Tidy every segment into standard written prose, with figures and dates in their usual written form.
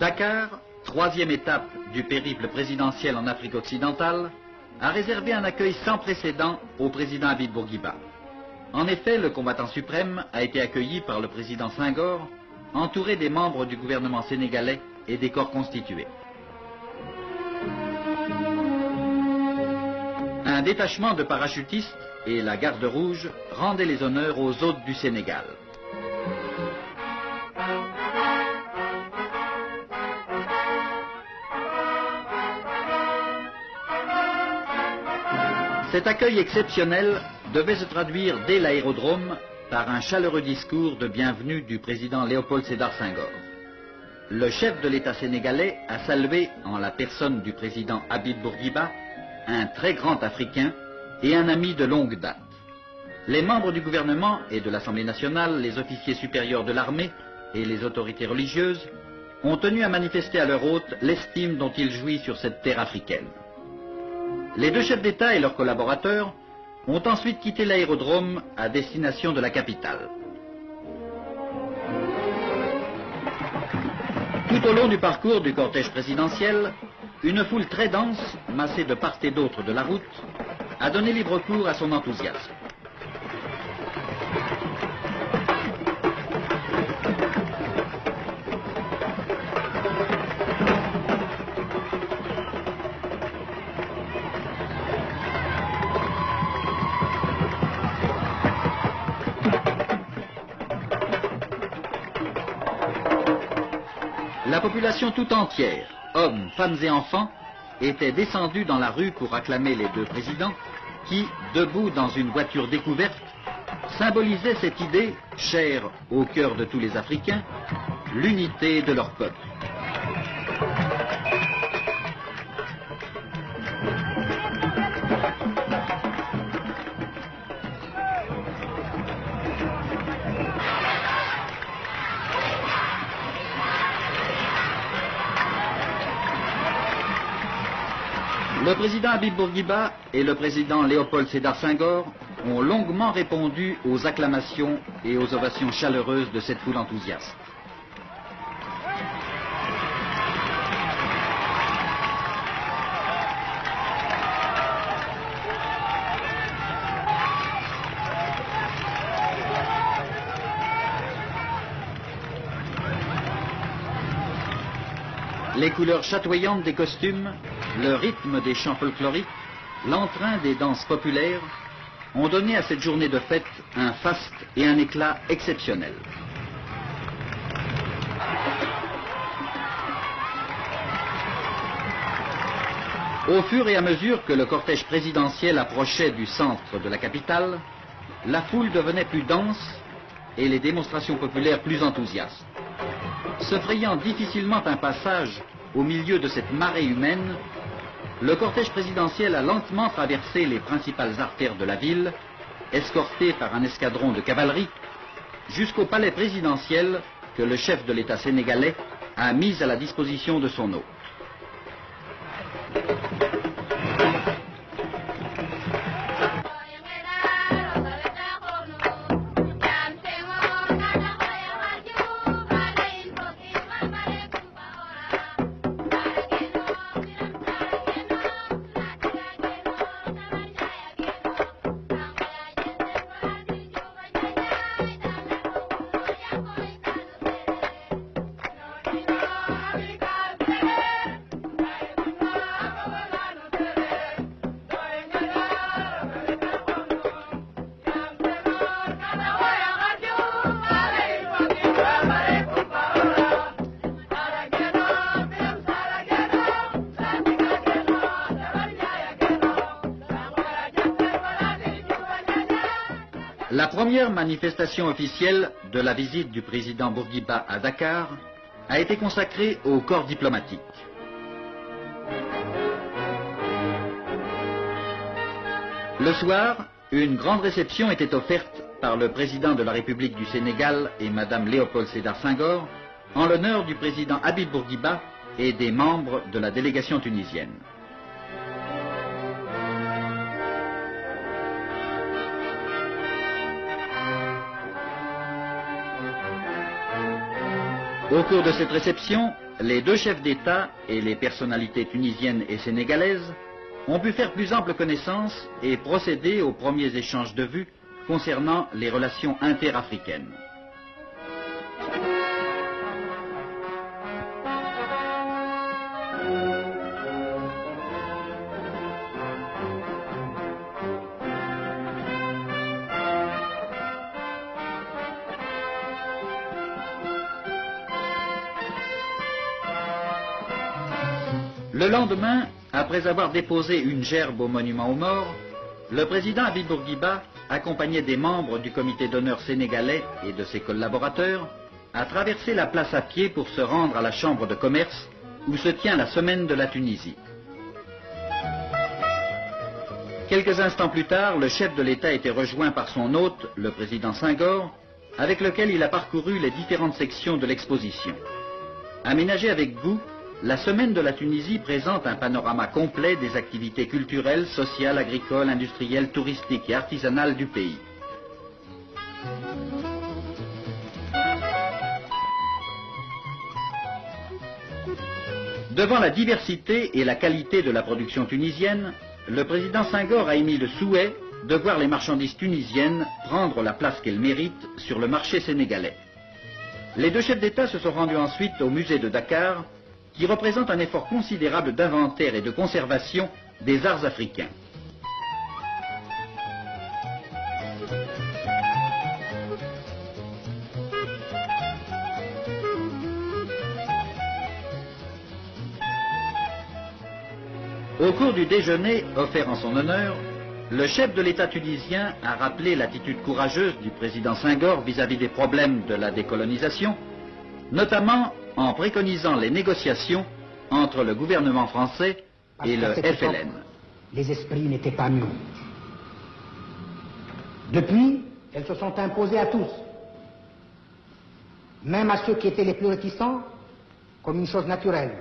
Dakar, troisième étape du périple présidentiel en Afrique occidentale, a réservé un accueil sans précédent au président Habib Bourguiba. En effet, le combattant suprême a été accueilli par le président Senghor, entouré des membres du gouvernement sénégalais et des corps constitués. Un détachement de parachutistes et la garde rouge rendaient les honneurs aux hôtes du Sénégal. Cet accueil exceptionnel devait se traduire dès l'aérodrome par un chaleureux discours de bienvenue du président Léopold Sédar Senghor. Le chef de l'État sénégalais a salué en la personne du président Habib Bourguiba un très grand Africain et un ami de longue date. Les membres du gouvernement et de l'Assemblée nationale, les officiers supérieurs de l'armée et les autorités religieuses ont tenu à manifester à leur hôte l'estime dont il jouit sur cette terre africaine. Les deux chefs d'État et leurs collaborateurs ont ensuite quitté l'aérodrome à destination de la capitale. Tout au long du parcours du cortège présidentiel, une foule très dense, massée de part et d'autre de la route, a donné libre cours à son enthousiasme. La population tout entière, hommes, femmes et enfants, était descendue dans la rue pour acclamer les deux présidents qui, debout dans une voiture découverte, symbolisaient cette idée, chère au cœur de tous les Africains, l'unité de leur peuple. Le président Habib Bourguiba et le président Léopold Sédar Senghor ont longuement répondu aux acclamations et aux ovations chaleureuses de cette foule enthousiaste. Les couleurs chatoyantes des costumes, le rythme des chants folkloriques, l'entrain des danses populaires ont donné à cette journée de fête un faste et un éclat exceptionnels. Au fur et à mesure que le cortège présidentiel approchait du centre de la capitale, la foule devenait plus dense et les démonstrations populaires plus enthousiastes. Se frayant difficilement un passage au milieu de cette marée humaine, le cortège présidentiel a lentement traversé les principales artères de la ville, escorté par un escadron de cavalerie, jusqu'au palais présidentiel que le chef de l'État sénégalais a mis à la disposition de son hôte. La première manifestation officielle de la visite du président Bourguiba à Dakar a été consacrée au corps diplomatique. Le soir, une grande réception était offerte par le président de la République du Sénégal et Madame Léopold Sédar Senghor en l'honneur du président Habib Bourguiba et des membres de la délégation tunisienne. Au cours de cette réception, les deux chefs d'État et les personnalités tunisiennes et sénégalaises ont pu faire plus ample connaissance et procéder aux premiers échanges de vues concernant les relations interafricaines. Le lendemain, après avoir déposé une gerbe au monument aux morts, le président Habib Bourguiba, accompagné des membres du comité d'honneur sénégalais et de ses collaborateurs, a traversé la place à pied pour se rendre à la chambre de commerce où se tient la semaine de la Tunisie. Quelques instants plus tard, le chef de l'État était rejoint par son hôte, le président Senghor, avec lequel il a parcouru les différentes sections de l'exposition. Aménagée avec goût, la semaine de la Tunisie présente un panorama complet des activités culturelles, sociales, agricoles, industrielles, touristiques et artisanales du pays. Devant la diversité et la qualité de la production tunisienne, le président Senghor a émis le souhait de voir les marchandises tunisiennes prendre la place qu'elles méritent sur le marché sénégalais. Les deux chefs d'État se sont rendus ensuite au musée de Dakar, qui représente un effort considérable d'inventaire et de conservation des arts africains. Au cours du déjeuner offert en son honneur, le chef de l'État tunisien a rappelé l'attitude courageuse du président Senghor vis-à-vis des problèmes de la décolonisation, notamment en préconisant les négociations entre le gouvernement français et le FLN. Les esprits n'étaient pas mûrs. Depuis, elles se sont imposées à tous, même à ceux qui étaient les plus réticents, comme une chose naturelle,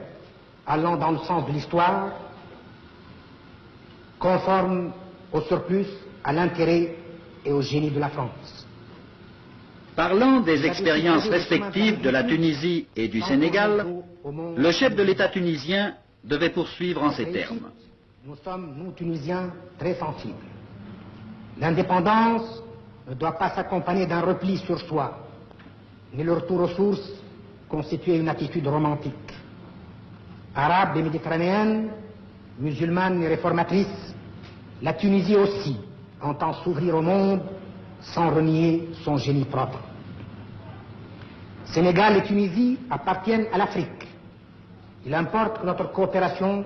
allant dans le sens de l'histoire, conforme au surplus, à l'intérêt et au génie de la France. Parlant des expériences respectives de la Tunisie et du Sénégal, le chef de l'État tunisien devait poursuivre en ces termes. Nous sommes, nous Tunisiens, très sensibles. L'indépendance ne doit pas s'accompagner d'un repli sur soi, ni le retour aux sources constituer une attitude romantique. Arabe et méditerranéenne, musulmane et réformatrice, la Tunisie aussi entend s'ouvrir au monde sans renier son génie propre. Sénégal et Tunisie appartiennent à l'Afrique. Il importe que notre coopération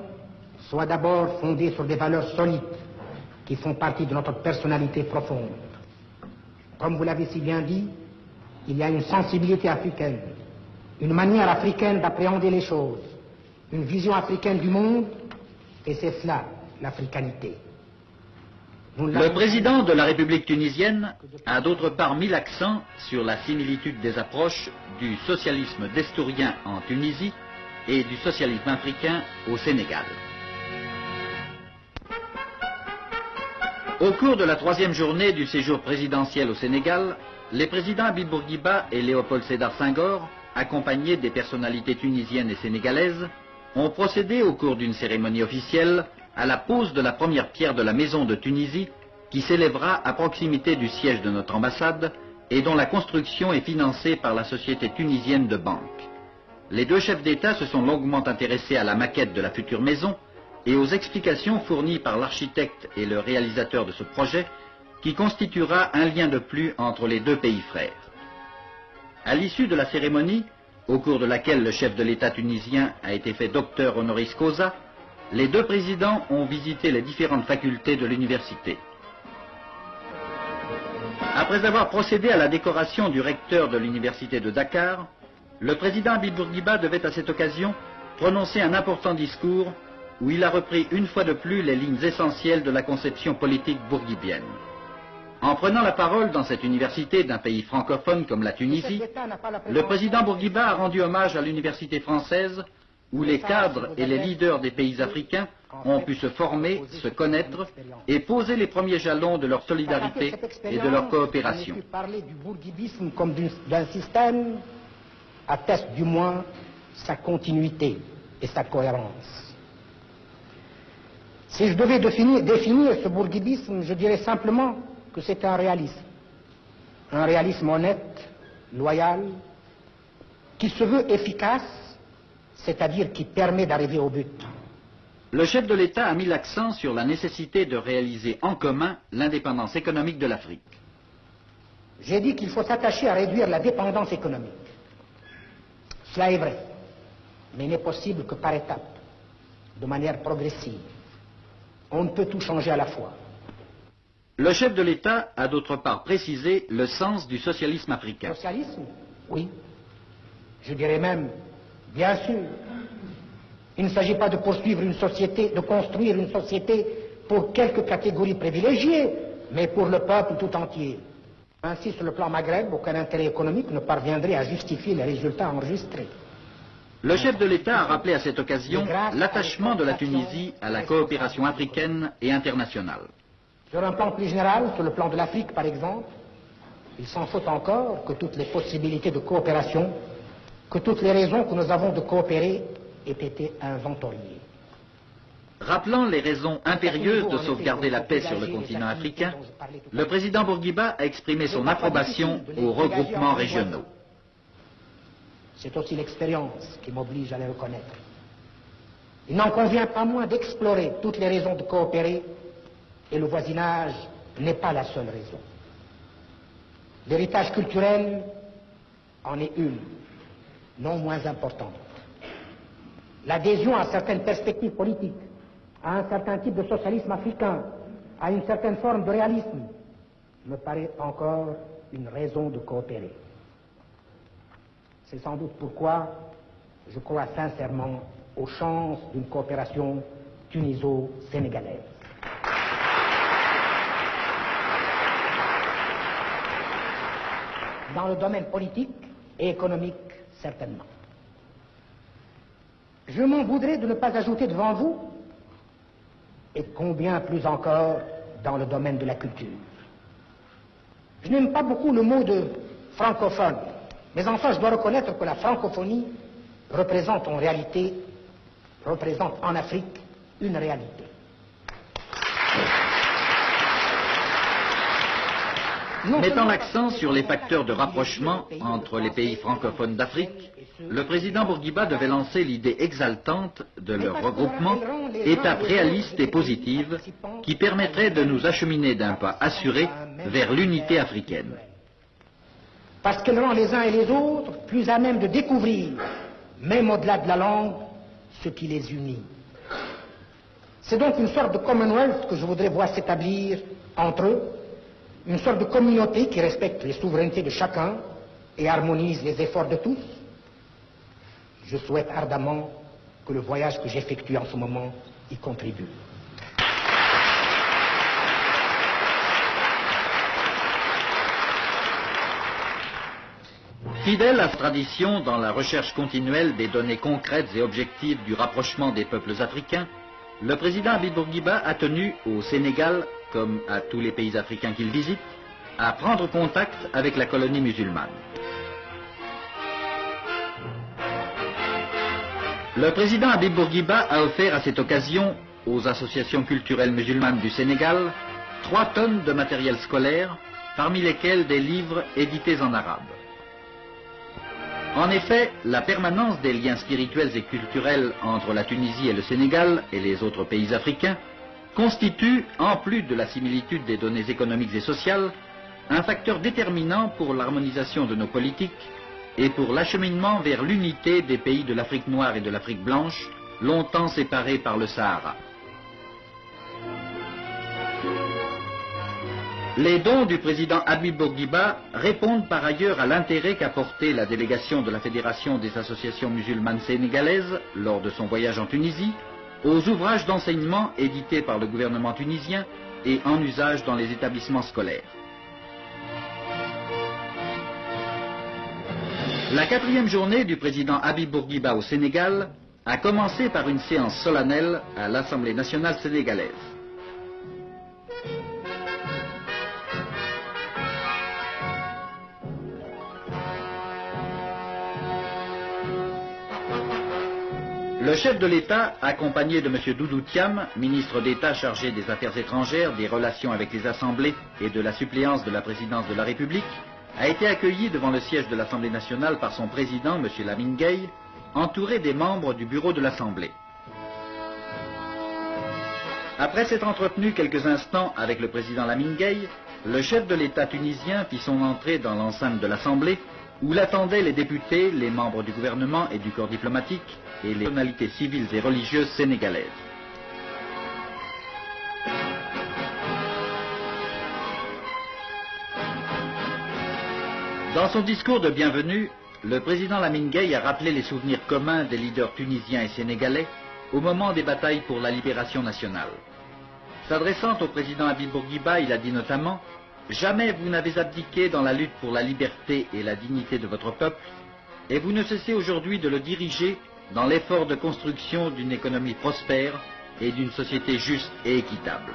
soit d'abord fondée sur des valeurs solides qui font partie de notre personnalité profonde. Comme vous l'avez si bien dit, il y a une sensibilité africaine, une manière africaine d'appréhender les choses, une vision africaine du monde, et c'est cela, l'africanité. Le président de la République tunisienne a d'autre part mis l'accent sur la similitude des approches du socialisme destourien en Tunisie et du socialisme africain au Sénégal. Au cours de la troisième journée du séjour présidentiel au Sénégal, les présidents Habib Bourguiba et Léopold Sédar Senghor, accompagnés des personnalités tunisiennes et sénégalaises, ont procédé au cours d'une cérémonie officielle à la pose de la première pierre de la maison de Tunisie qui s'élèvera à proximité du siège de notre ambassade et dont la construction est financée par la Société tunisienne de banque. Les deux chefs d'État se sont longuement intéressés à la maquette de la future maison et aux explications fournies par l'architecte et le réalisateur de ce projet qui constituera un lien de plus entre les deux pays frères. À l'issue de la cérémonie, au cours de laquelle le chef de l'État tunisien a été fait docteur honoris causa, les deux présidents ont visité les différentes facultés de l'université. Après avoir procédé à la décoration du recteur de l'université de Dakar, le président Habib Bourguiba devait à cette occasion prononcer un important discours où il a repris une fois de plus les lignes essentielles de la conception politique bourguibienne. En prenant la parole dans cette université d'un pays francophone comme la Tunisie, le président Bourguiba a rendu hommage à l'université française où les cadres et les leaders des pays africains ont pu se former, se connaître et poser les premiers jalons de leur solidarité et de leur coopération. J'ai pu parler du bourguibisme comme d'un système atteste du moins sa continuité et sa cohérence. Si je devais définir ce bourguibisme, je dirais simplement que c'est un réalisme honnête, loyal, qui se veut efficace, c'est-à-dire qui permet d'arriver au but. Le chef de l'État a mis l'accent sur la nécessité de réaliser en commun l'indépendance économique de l'Afrique. J'ai dit qu'il faut s'attacher à réduire la dépendance économique. Cela est vrai, mais n'est possible que par étapes, de manière progressive. On ne peut tout changer à la fois. Le chef de l'État a d'autre part précisé le sens du socialisme africain. Socialisme? Oui. Je dirais même, bien sûr. Il ne s'agit pas de poursuivre une société, de construire une société pour quelques catégories privilégiées, mais pour le peuple tout entier. Ainsi, sur le plan Maghreb, aucun intérêt économique ne parviendrait à justifier les résultats enregistrés. Le chef de l'État a rappelé à cette occasion l'attachement de la Tunisie à la coopération africaine et internationale. Sur un plan plus général, sur le plan de l'Afrique par exemple, il s'en faut encore que toutes les possibilités de coopération, que toutes les raisons que nous avons de coopérer aient été inventoriées. Rappelant les raisons impérieuses de sauvegarder la paix sur le continent africain, le président Bourguiba a exprimé son approbation aux regroupements régionaux. C'est aussi l'expérience qui m'oblige à les reconnaître. Il n'en convient pas moins d'explorer toutes les raisons de coopérer, et le voisinage n'est pas la seule raison. L'héritage culturel en est une, non moins importante. L'adhésion à certaines perspectives politiques, à un certain type de socialisme africain, à une certaine forme de réalisme, me paraît encore une raison de coopérer. C'est sans doute pourquoi je crois sincèrement aux chances d'une coopération tuniso-sénégalaise. Dans le domaine politique et économique, certainement. Je m'en voudrais de ne pas ajouter devant vous, et combien plus encore dans le domaine de la culture. Je n'aime pas beaucoup le mot de francophone, mais enfin je dois reconnaître que la francophonie représente en Afrique une réalité. Mettant l'accent sur les facteurs de rapprochement entre les pays francophones d'Afrique, le président Bourguiba devait lancer l'idée exaltante de leur regroupement, étape réaliste et positive qui permettrait de nous acheminer d'un pas assuré vers l'unité africaine. Parce qu'elle rend les uns et les autres plus à même de découvrir, même au-delà de la langue, ce qui les unit. C'est donc une sorte de Commonwealth que je voudrais voir s'établir entre eux, une sorte de communauté qui respecte les souverainetés de chacun et harmonise les efforts de tous. Je souhaite ardemment que le voyage que j'effectue en ce moment y contribue. Fidèle à sa tradition dans la recherche continuelle des données concrètes et objectives du rapprochement des peuples africains, le président Habib Bourguiba a tenu au Sénégal, comme à tous les pays africains qu'il visite, à prendre contact avec la colonie musulmane. Le président Habib Bourguiba a offert à cette occasion aux associations culturelles musulmanes du Sénégal 3 tonnes de matériel scolaire, parmi lesquels des livres édités en arabe. En effet, la permanence des liens spirituels et culturels entre la Tunisie et le Sénégal et les autres pays africains constitue, en plus de la similitude des données économiques et sociales, un facteur déterminant pour l'harmonisation de nos politiques et pour l'acheminement vers l'unité des pays de l'Afrique noire et de l'Afrique blanche, longtemps séparés par le Sahara. Les dons du président Habib Bourguiba répondent par ailleurs à l'intérêt qu'a porté la délégation de la Fédération des associations musulmanes sénégalaises lors de son voyage en Tunisie aux ouvrages d'enseignement édités par le gouvernement tunisien et en usage dans les établissements scolaires. La 4e journée du président Habib Bourguiba au Sénégal a commencé par une séance solennelle à l'Assemblée nationale sénégalaise. Le chef de l'État, accompagné de M. Doudou Thiam, ministre d'État chargé des Affaires étrangères, des relations avec les assemblées et de la suppléance de la présidence de la République, a été accueilli devant le siège de l'Assemblée nationale par son président, M. Lamine Gueye, entouré des membres du bureau de l'Assemblée. Après s'être entretenu quelques instants avec le président Lamine Gueye, le chef de l'État tunisien fit son entrée dans l'enceinte de l'Assemblée, où l'attendaient les députés, les membres du gouvernement et du corps diplomatique, et les personnalités civiles et religieuses sénégalaises. Dans son discours de bienvenue, le président Lamine Gueye a rappelé les souvenirs communs des leaders tunisiens et sénégalais au moment des batailles pour la libération nationale. S'adressant au président Habib Bourguiba, il a dit notamment « Jamais vous n'avez abdiqué dans la lutte pour la liberté et la dignité de votre peuple, et vous ne cessez aujourd'hui de le diriger dans l'effort de construction d'une économie prospère et d'une société juste et équitable. »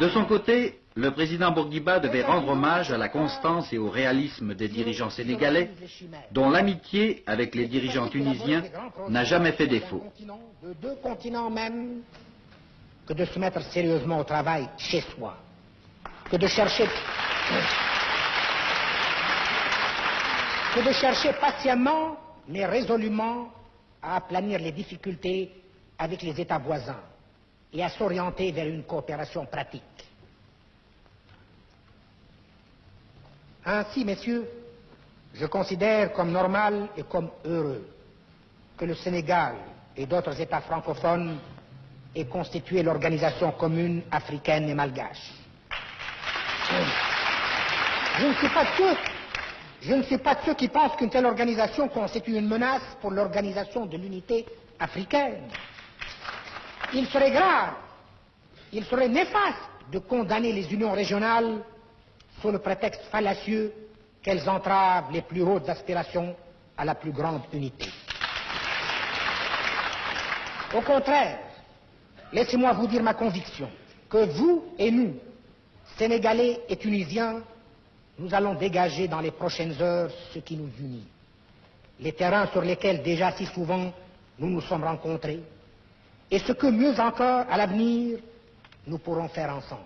De son côté, le président Bourguiba devait rendre hommage à la constance et au réalisme des dirigeants sénégalais, dont l'amitié avec les dirigeants tunisiens n'a jamais fait défaut. De deux continents même, que de se mettre sérieusement au travail chez soi, que de chercher patiemment mais résolument à aplanir les difficultés avec les États voisins et à s'orienter vers une coopération pratique. Ainsi, messieurs, je considère comme normal et comme heureux que le Sénégal et d'autres États francophones aient constitué l'organisation commune africaine et malgache. Je ne suis pas de ceux qui pensent qu'une telle organisation constitue une menace pour l'organisation de l'unité africaine. Il serait grave, il serait néfaste de condamner les unions régionales sous le prétexte fallacieux qu'elles entravent les plus hautes aspirations à la plus grande unité. Au contraire, laissez-moi vous dire ma conviction que vous et nous, Sénégalais et Tunisiens, nous allons dégager dans les prochaines heures ce qui nous unit, les terrains sur lesquels déjà si souvent nous nous sommes rencontrés, et ce que mieux encore à l'avenir nous pourrons faire ensemble.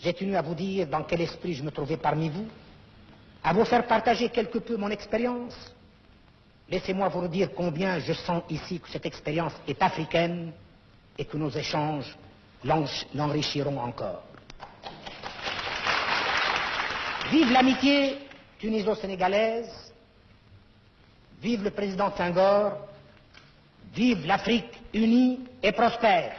J'ai tenu à vous dire dans quel esprit je me trouvais parmi vous, à vous faire partager quelque peu mon expérience. Laissez-moi vous dire combien je sens ici que cette expérience est africaine et que nos échanges l'enrichiront encore. Vive l'amitié tuniso-sénégalaise, vive le président Senghor, vive l'Afrique unie et prospère.